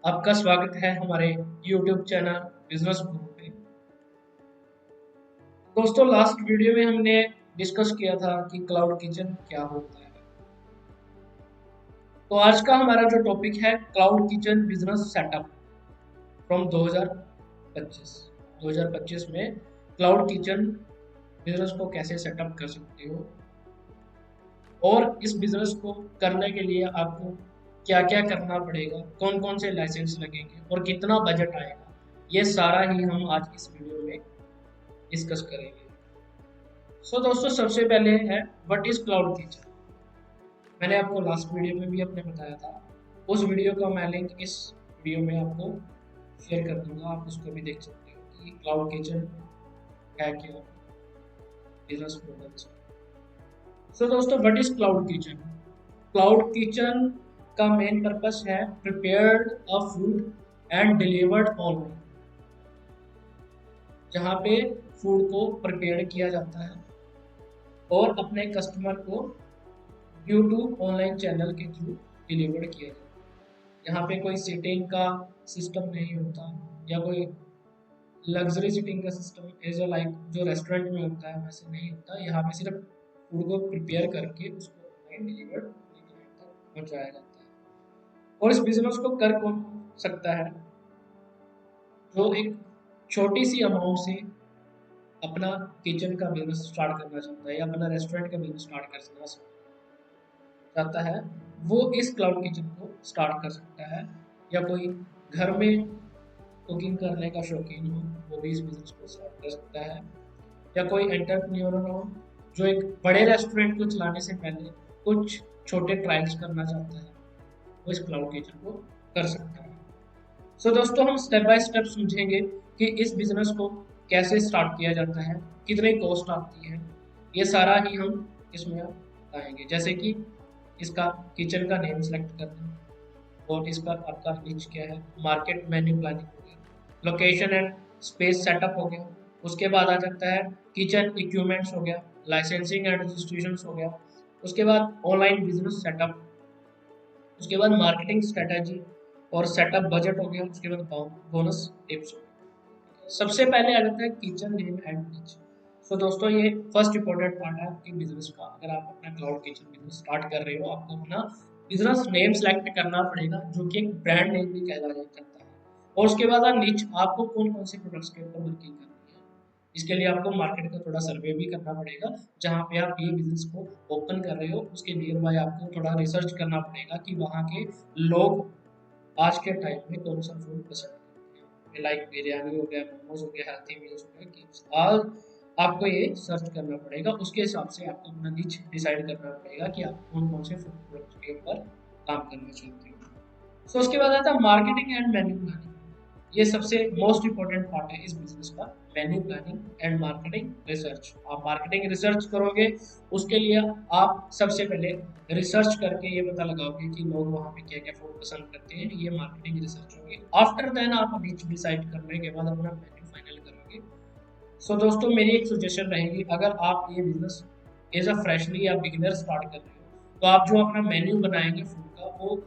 आपका स्वागत है हमारे YouTube चैनल बिजनेस ग्रुप पे। दोस्तों लास्ट वीडियो में हमने डिस्कस किया था कि क्लाउड किचन क्या होता है। तो आज का हमारा जो टॉपिक है cloud kitchen business setup from 2025 में क्लाउड किचन बिजनेस को कैसे सेटअप कर सकते हो और इस बिजनेस को करने के लिए आपको क्या क्या करना पड़ेगा, कौन कौन से लाइसेंस लगेंगे और कितना बजट आएगा, ये सारा ही हम आज इस वीडियो में डिस्कस करेंगे। दोस्तों सबसे पहले है व्हाट इज क्लाउड किचन। मैंने आपको लास्ट वीडियो में भी अपने बताया था, उस वीडियो का मैं लिंक इस वीडियो में आपको शेयर कर दूंगा, आप उसको भी देख सकते हो कि क्लाउड किचन है क्या, बिजनेस मॉडल। दोस्तों what is cloud kitchen. Cloud kitchen का मेन पर्पस है prepared a food and delivered online, जहाँ पे फूड को प्रिपेयर किया जाता है और अपने कस्टमर को यूट्यूब ऑनलाइन चैनल के थ्रू डिलीवर किया जाता है। यहाँ पे कोई सीटिंग का सिस्टम नहीं होता या कोई लग्जरी सीटिंग का सिस्टम एज अ लाइक जो रेस्टोरेंट में होता है वैसे नहीं होता। यहाँ पे सिर्फ फूड को प्रिपेयर करके उसको ऑनलाइन डिलीवर तक पहुँचाया जाता है। और इस बिजनेस को कर कौन सकता है, जो एक छोटी सी अमाउंट से अपना किचन का बिजनेस स्टार्ट करना चाहता है या अपना रेस्टोरेंट का बिजनेस स्टार्ट करना चाहता है, वो इस क्लाउड किचन को स्टार्ट कर सकता है। या कोई घर में कुकिंग करने का शौकीन हो वो भी इस बिजनेस को स्टार्ट कर सकता है। या कोई एंटरप्रेन्योर हो जो एक बड़े रेस्टोरेंट को चलाने से पहले कुछ छोटे ट्रायल्स करना चाहता है, वो इस क्लाउड किचन को कर सकता है। दोस्तों हम स्टेप बाय स्टेप समझेंगे कि इस बिजनेस को कैसे स्टार्ट किया जाता है, कितनी कॉस्ट आती है, ये सारा ही हम इसमें बताएंगे। जैसे कि इसका किचन का नेम सेलेक्ट करना और इसका आपका निच क्या है, मार्केट मेन्यू प्लानिंग हो गया, लोकेशन एंड स्पेस सेटअप हो गया, उसके बाद आ जाता है किचन इक्विपमेंट्स हो गया, लाइसेंसिंग एंड रजिस्ट्रेशन हो गया, उसके बाद ऑनलाइन बिजनेस सेटअप, उसके बाद मार्केटिंग स्ट्रेटेजी और सेटअप बजट हो गया, उसके बाद बोनस टिप्स हो गया। सबसे पहले आ जाता है किचन नेम एंड निच। दोस्तों ये फर्स्ट इंपॉर्टेंट पार्ट है आपके बिजनेस का। अगर आप अपना क्लाउड किचन बिजनेस स्टार्ट कर रहे हो, आपको अपना बिजनेस नेम सेलेक्ट करना पड़ेगा, जो कि एक ब्रांड नेम भी कहलाया जाता है। और उसके बाद निच, आपको कौन कौन से प्रोडक्ट्स के ऊपर वर्किंग करनी है, इसके लिए आपको मार्केट का थोड़ा सर्वे भी करना पड़ेगा। जहाँ पे आप ये बिजनेस को ओपन कर रहे हो उसके नियर बाय आपको थोड़ा रिसर्च करना पड़ेगा कि वहाँ के लोग आज के टाइम में कौन सा फूड पसंद करते हैं, लाइक बिरयानी हो गया, मोमोज हो गया, हेल्थी मील्स हो गया, किड्स आज आपको ये सर्च करना पड़ेगा। उसके हिसाब से आपको अपना निच डिसाइड करना पड़ेगा कि आप कौन कौन से फूड प्रोडक्ट के ऊपर काम करना चाहते हो। उसके बाद आता है मार्केटिंग एंड मेन्यू प्लानिंग। ये सबसे मोस्ट इम्पोर्टेंट पार्ट है इस बिजनेस का, menu planning and marketing research. आप मार्केटिंग रिसर्च करोगे, उसके लिए आप सबसे पहले रिसर्च करके ये पता लगाओगे कि लोग वहाँ पे क्या क्या फूड पसंद करते हैं, ये मार्केटिंग रिसर्च होगी। आफ्टर देन आप निच डिसाइड करने के बाद अपना मेन्यू फाइनल करोगे। दोस्तों मेरी एक सजेशन रहेगी, अगर आप ये बिजनेस एज अ फ्रेशली या बिगिनर स्टार्ट कर रहे हो, तो आप जो अपना मेन्यू बनाएंगे फूड का, वो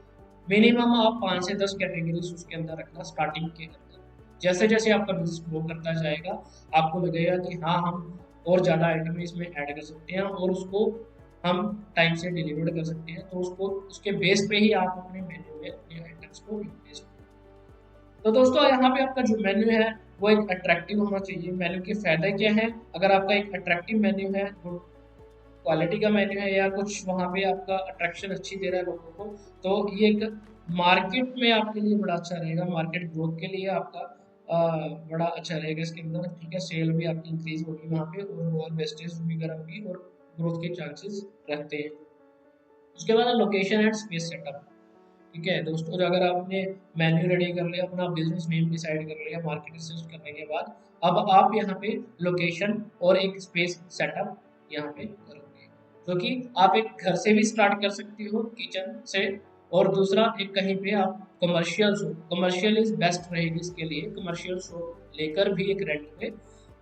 मिनिमम आप 5 से 10 कैटेगरीज उसके अंदर रखना स्टार्टिंग के अंदर। जैसे जैसे आपका बिजनेस ग्रो करता जाएगा, आपको लगेगा कि हाँ हम और ज़्यादा आइटम इसमें ऐड कर सकते हैं और उसको हम टाइम से डिलीवर कर सकते हैं, तो उसको उसके बेस पे ही आप अपने मेन्यू में अपने आइटम्स को इंक्रीज करें। तो दोस्तों यहाँ पे आपका जो मेन्यू है वो एक अट्रैक्टिव होना चाहिए। मेन्यू के फायदे क्या हैं, अगर आपका एक अट्रैक्टिव मेन्यू है, गुड क्वालिटी का मेन्यू है, या कुछ वहाँ पे आपका अट्रैक्शन अच्छी दे रहा है लोगों को, तो ये एक मार्केट में आपके लिए बड़ा अच्छा रहेगा, मार्केट ग्रोथ के लिए आपका बड़ा अच्छा रहेगा इसके अंदर। ठीक है, सेल भी आपकी इंक्रीज होगी वहाँ पे और वेस्टेज वगैरह भी और ग्रोथ के चांसेस रहते हैं। उसके बाद लोकेशन एंड स्पेस सेटअप। ठीक है दोस्तों, जो अगर आपने मेन्यू रेडी कर लिया, अपना बिजनेस नेम डिसाइड कर लिया मार्केट रिसर्च करने के बाद, अब आप यहाँ पे लोकेशन और एक स्पेस सेटअप यहाँ पे करोगे, जो कि आप एक घर से भी स्टार्ट कर सकते हो किचन से, और दूसरा एक कहीं पे आप commercial shop, commercial is best रहेगी इसके लिए, कमर्शियल शॉप लेकर भी एक रेंट पे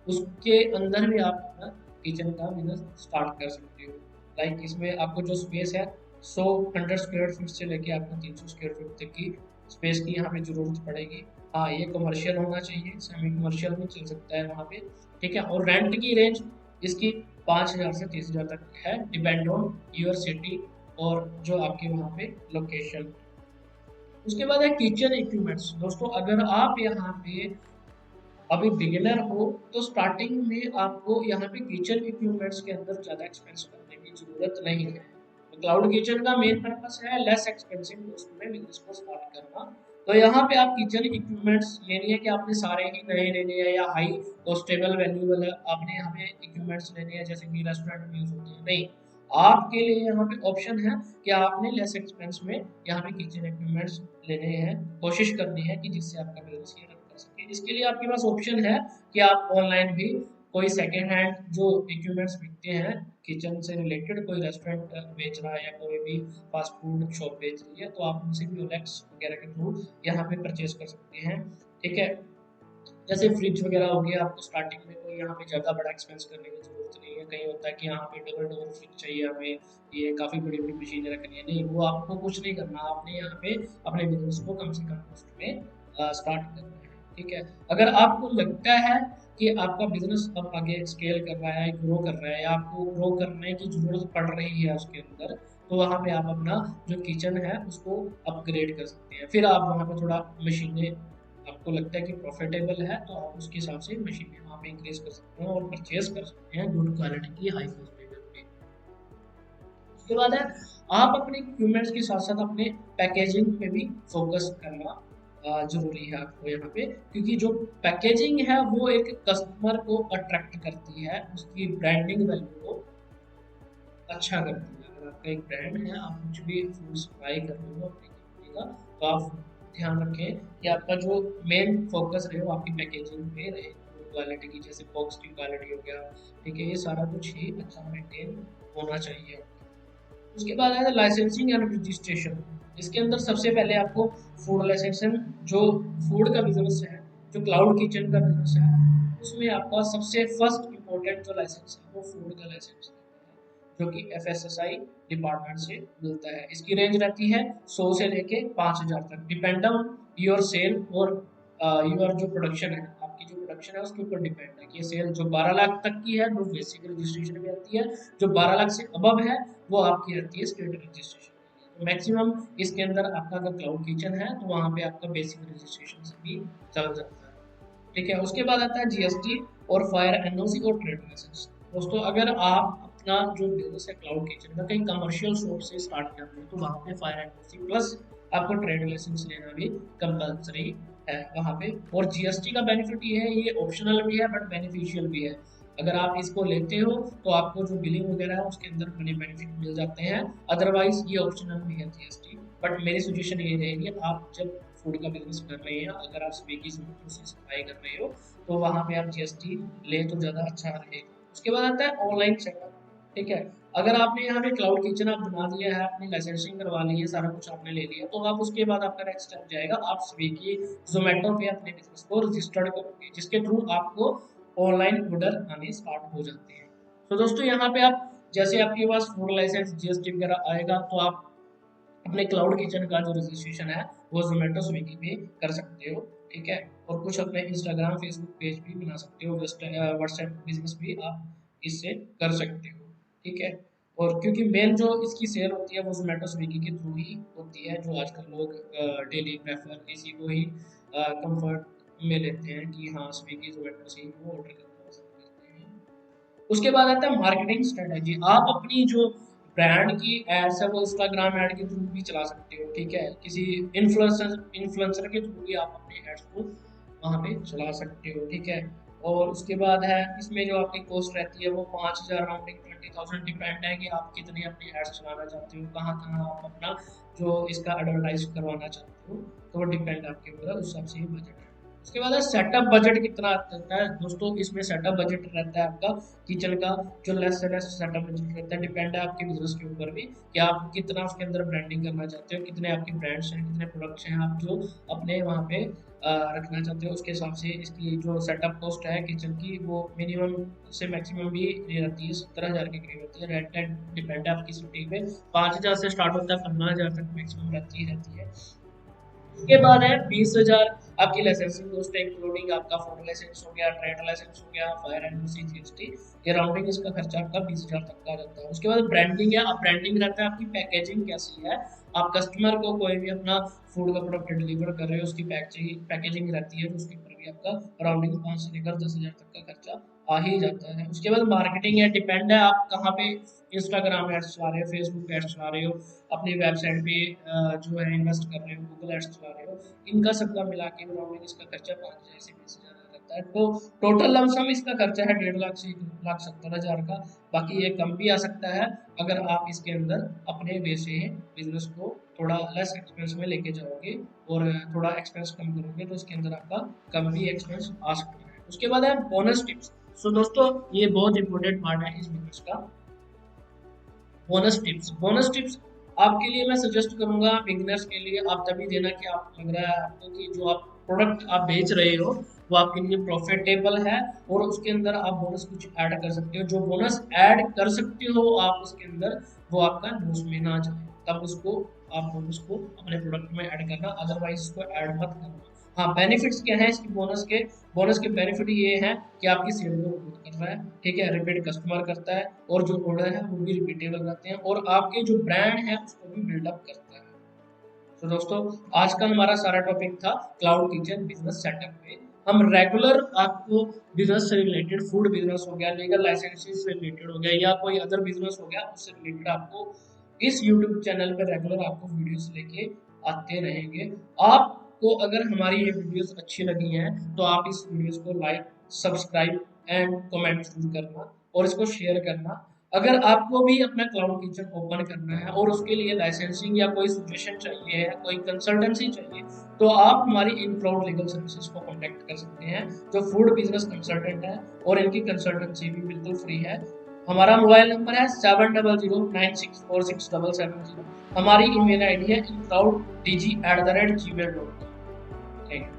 उसके अंदर भी आप अपना किचन का बिजनेस स्टार्ट कर सकते हो। लाइक इसमें आपको जो स्पेस है 100 100 स्क्वायर फीट से लेके आपको 300 स्क्वायर फीट तक की स्पेस की यहाँ पे जरूरत पड़ेगी। हाँ, ये कमर्शियल होना चाहिए, सेमी कमर्शियल भी चल सकता है वहाँ पे, ठीक है। और रेंट की रेंज इसकी 5,000 से 30,000 तक है, डिपेंड ऑन योर सिटी और जो आपके वहाँ पे लोकेशन। उसके बाद है किचन इक्विपमेंट्स। दोस्तों अगर आप यहाँ पे अभी बिगिनर हो तो स्टार्टिंग में आपको यहाँ पे किचन इक्विपमेंट्स के अंदर ज़्यादा एक्सपेंस करने की ज़रूरत नहीं है। तो क्लाउड किचन का मेन पर्पस है लेस एक्सपेंसिव कॉस्ट में बिजनेस को स्टार्ट करना। तो यहाँ पे आप किचन इक्विपमेंट्स ये नहीं है कि आपने सारे ही नए लेने हैं या हाई कॉस्टेबल वैल्यूबल आपने यहाँ पे इक्विपमेंट्स लेने हैं जैसे कि रेस्टोरेंट में यूज होते हैं, नहीं। आपके लिए यहाँ पे ऑप्शन है कि आपने लेस एक्सपेंस में यहाँ पे किचन इक्विपमेंट्स लेने हैं, कोशिश करनी है कि जिससे आपका बिजनेस ये रन कर सके। इसके लिए आपके पास ऑप्शन है कि आप ऑनलाइन भी कोई सेकेंड हैंड जो इक्विपमेंट्स बिकते हैं किचन से रिलेटेड, कोई रेस्टोरेंट बेच रहा है या कोई भी फास्ट फूड शॉप बेच रही है, तो आप उनसे भी ओलेक्स वगैरह के थ्रू यहाँ पे परचेज कर सकते हैं, ठीक है। जैसे फ्रिज वगैरह हो गया, आपको स्टार्टिंग में कोई यहाँ पे ज़्यादा बड़ा एक्सपेंस करने की जरूरत नहीं है। कहीं होता है कि यहाँ पे डबल डोर फ्रिज चाहिए हमें, ये काफ़ी बड़ी बड़ी मशीनें रखनी है, नहीं, वो आपको कुछ नहीं करना, आपने यहाँ पे अपने बिजनेस को कम से कम कॉस्ट में स्टार्ट करना है, ठीक है। अगर आपको लगता है कि आपका बिजनेस अब आगे स्केल कर रहा है, ग्रो कर रहा है, या आपको ग्रो करने की जरूरत पड़ रही है उसके अंदर, तो वहाँ पे आप अपना जो किचन है उसको अपग्रेड कर सकते हैं। फिर आप वहाँ पे थोड़ा मशीनें आपको लगता है कि प्रॉफिटेबल है तो आप उसके हिसाब से मशीनें वहाँ पे इंक्रीज कर सकते हैं और परचेज कर सकते हैं गुड क्वालिटी की हाई कॉस्ट में करके। उसके बाद है आप अपने इक्विपमेंट्स के साथ साथ अपने पैकेजिंग पे भी फोकस करना जरूरी है आपको यहाँ पे, क्योंकि जो पैकेजिंग है वो एक कस्टमर को अट्रैक्ट करती है, उसकी ब्रांडिंग वैल्यू को अच्छा करती है। अगर आपका एक ब्रांड है, आप कुछ भी फूड सप्लाई कर रहे हो अपनी कंपनी का, तो आप ध्यान रखें कि आपका जो मेन फोकस रहे वो आपकी पैकेजिंग पे रहे, क्वालिटी की, जैसे बॉक्स की क्वालिटी हो गया, ठीक है, ये सारा कुछ ही अच्छा मेंटेन होना चाहिए। उसके बाद है लाइसेंसिंग एंड रजिस्ट्रेशन। इसके अंदर सबसे पहले आपको फूड लाइसेंसिंग, जो फूड का बिजनेस है, जो क्लाउड किचन का बिजनेस है, उसमें आपका सबसे फर्स्ट इम्पोर्टेंट जो लाइसेंस है वो फूड का लाइसेंस है, जो कि एफएसएसआई डिपार्टमेंट से मिलता है। इसकी रेंज रहती है 100 से लेके 5,000 तक, डिपेंड ऑन योर सेल और योर जो प्रोडक्शन है, आपकी जो प्रोडक्शन है उसके ऊपर डिपेंड है कि सेल जो 12 लाख तक की है वो बेसिक रजिस्ट्रेशन में आती है, जो 12 लाख से अबव है वो आपकी आती है स्टेट रजिस्ट्रेशन। तो मैक्सिमम इसके अंदर आपका अगर क्लाउड किचन है तो वहाँ पे आपका बेसिक रजिस्ट्रेशन से भी चल जाता है, ठीक है। उसके बाद आता है जीएसटी और फायर एनओसी और ट्रेड लाइसेंस। दोस्तों अगर आप अपना जो बिजनेस है क्लाउड किचन का कहीं कमर्शियल सोर्स से स्टार्ट करते हैं तो वहाँ पे फायर एनओसी प्लस आपको ट्रेड लाइसेंस लेना भी कंपलसरी है वहाँ पे। और जीएसटी का बेनिफिट ये है, ये ऑप्शनल भी है बट बेनिफिशियल भी है। अगर आप इसको लेते हो तो आपको जो बिलिंग वगैरह है उसके अंदर बड़े बेनिफिट मिल जाते हैं, अदरवाइज ये ऑप्शनल भी है जीएसटी। बट मेरी सजेशन ये रहेगी, आप जब फूड का बिजनेस कर रहे हैं, अगर आप स्विगी जोमेटो से सप्लाई कर रहे हो तो वहाँ पे आप जीएसटी ले तो ज़्यादा अच्छा रहेगा। उसके बाद आता है ऑनलाइन सेटअप, ठीक है। अगर आपने यहाँ पे क्लाउड किचन आप बना दिया है, अपनी लाइसेंसिंग करवा ली है, सारा कुछ आपने ले लिया, तो आप उसके बाद आपका नेक्स्ट स्टेप जाएगा, आप स्विगी जोमेटो पे अपने बिजनेस को रजिस्टर्ड करोगे, जिसके थ्रू आपको ऑनलाइन ऑर्डर आने स्टार्ट हो जाते हैं। तो दोस्तों यहाँ पे आप जैसे आपके पास फूड लाइसेंस जीएसटी वगैरह आएगा तो आप अपने क्लाउड किचन का जो रजिस्ट्रेशन है वो जोमेटो स्विगी पे कर सकते हो, ठीक है। और कुछ अपने इंस्टाग्राम फेसबुक पेज भी बना सकते हो, व्हाट्सएप बिजनेस भी आप इससे कर सकते हो, ठीक है। और क्योंकि मेन जो इसकी सेल होती है वो जोमेटो स्विगी के थ्रू ही होती है, जो आजकल लोग डेली प्रेफर इसी को ही कंफर्ट में लेते हैं कि हाँ स्विगी जोमेटो से ही वो ऑर्डर करना पसंद करते हैं। उसके बाद आता है मार्केटिंग स्ट्रेटेजी। आप अपनी जो ब्रांड की एड्स है वो इंस्टाग्राम ऐड के थ्रू भी चला सकते हो, ठीक है। किसी इन्फ्लुएंसर के थ्रू भी आप अपने एड्स को वहाँ पे चला सकते हो, ठीक है। और उसके बाद है इसमें जो आपकी कॉस्ट रहती है वो 5,000 राउंडिंग 20,000, डिपेंड है कि आप कितने अपने एड्स चलाना चाहते हो, कहाँ कहाँ आप अपना जो इसका एडवर्टाइज करवाना चाहते हो, तो वो डिपेंड आपके ऊपर, उस हिसाब से ही बजट है। उसके बाद है सेटअप बजट कितना रहता है। दोस्तों इसमें सेटअप बजट रहता है आपका किचन का जो लेस से लेस सेटअप बजट रहता है, डिपेंड है आपके बिजनेस के ऊपर भी कि आप कितना उसके अंदर ब्रांडिंग करना चाहते हो, कितने आपके ब्रांड्स हैं, कितने प्रोडक्ट्स हैं आप जो अपने वहाँ पे रखना चाहते हो, उसके हिसाब से इसकी जो सेटअप कॉस्ट है किचन की वो मिनिमम से मैक्सिमम भी ये रहती है 17,000 के करीब रहती है। रेंट डिपेंड है आपकी सिटी पे, 5,000 से स्टार्ट होता है, 15,000 तक मैक्सिमम रहती है। उसके बाद है 20,000 आपकी लाइसेंसिंग कॉस्ट है, इंक्लूडिंग आपका फूड लाइसेंस हो गया, ट्रेड लाइसेंस हो गया, फायर एंड जीएसटी, ये राउंडिंग इसका खर्चा आपका 20,000 तक का रहता है। उसके बाद ब्रांडिंग है, अब ब्रांडिंग रहता है आपकी पैकेजिंग कैसी है, आप कस्टमर को कोई भी अपना फूड का प्रोडक्ट डिलीवर कर रहे हो, उसकी पैकेजिंग रहती है, तो उसके ऊपर भी आपका राउंडिंग 5 से लेकर 10,000 तक का खर्चा आ ही जाता है। उसके बाद मार्केटिंग है, डिपेंड है आप कहाँ पे इंस्टाग्राम एड्स चला रहे हो, फेसबुक एड्स चला रहे हो, अपनी वेबसाइट पे जो है इन्वेस्ट कर रहे हो, गूगल एड्स चला रहे हो, इनका सबका मिला के राउंडिंग इसका खर्चा 5,000 से 20,000 रहता है। तो टोटल लमसम इसका खर्चा है 1.5 लाख से 1,70,000 का। बाकी ये कम भी आ सकता है अगर आप इसके अंदर अपने वे से बिजनेस को थोड़ा लेस एक्सपेंस में लेके जाओगे और थोड़ा एक्सपेंस कम करोगे तो इसके अंदर आपका कम भी एक्सपेंस आ सकता है। उसके बाद है बोनस टिप्स। सो दोस्तों ये बहुत इंपॉर्टेंट पार्ट है इस बिजनेस का, बोनस टिप्स। बोनस टिप्स आपके लिए मैं सजेस्ट करूंगा बिगिनर्स के लिए आप तभी देना कि आप लग रहा है आपको कि जो आप प्रोडक्ट आप बेच रहे हो वो आपके लिए प्रॉफिटेबल है और उसके अंदर आप बोनस कुछ ऐड कर सकते हो। जो बोनस ऐड कर सकते हो आप उसके अंदर वो आपका लॉस में ना जाए, तब उसको आप बोनस को अपने प्रोडक्ट में ऐड करना, अदरवाइज इसको ऐड मत करना। हाँ बेनिफिट्स क्या है इसकी बोनस के बेनिफिट ये है कि आपकी सेल को ग्रोथ कर रहा है, ठीक है, रिपीट कस्टमर करता है और जो ऑर्डर है वो भी रिपीटेबल रहते हैं और आपके जो ब्रांड है उसको भी बिल्डअप करता है। तो दोस्तों आज का हमारा सारा टॉपिक था क्लाउड किचन बिजनेस सेटअप पे। हम रेगुलर आपको बिजनेस से रिलेटेड, फूड बिजनेस हो गया, लीगल लाइसेंसिंग से रिलेटेड हो गया या कोई अदर बिजनेस हो गया, उससे रिलेटेड आपको इस यूट्यूब चैनल पे रेगुलर आपको वीडियोस लेके आते रहेंगे। आपको अगर हमारी ये वीडियोस अच्छी लगी हैं तो आप इस वीडियोस को लाइक, सब्सक्राइब एंड कमेंट जरूर करना और इसको शेयर करना। अगर आपको भी अपना क्लाउड किचन ओपन करना है और उसके लिए लाइसेंसिंग या कोई सजेशन चाहिए है, कोई कंसल्टेंसी चाहिए, तो आप हमारी इन क्लाउड लीगल सर्विसेज को कॉन्टेक्ट कर सकते हैं, जो फूड बिजनेस कंसल्टेंट है और इनकी कंसल्टेंसी भी बिल्कुल फ्री है। हमारा मोबाइल नंबर है 7009646770। हमारी ईमेल आईडी है incloud@gmail.com। Thank you.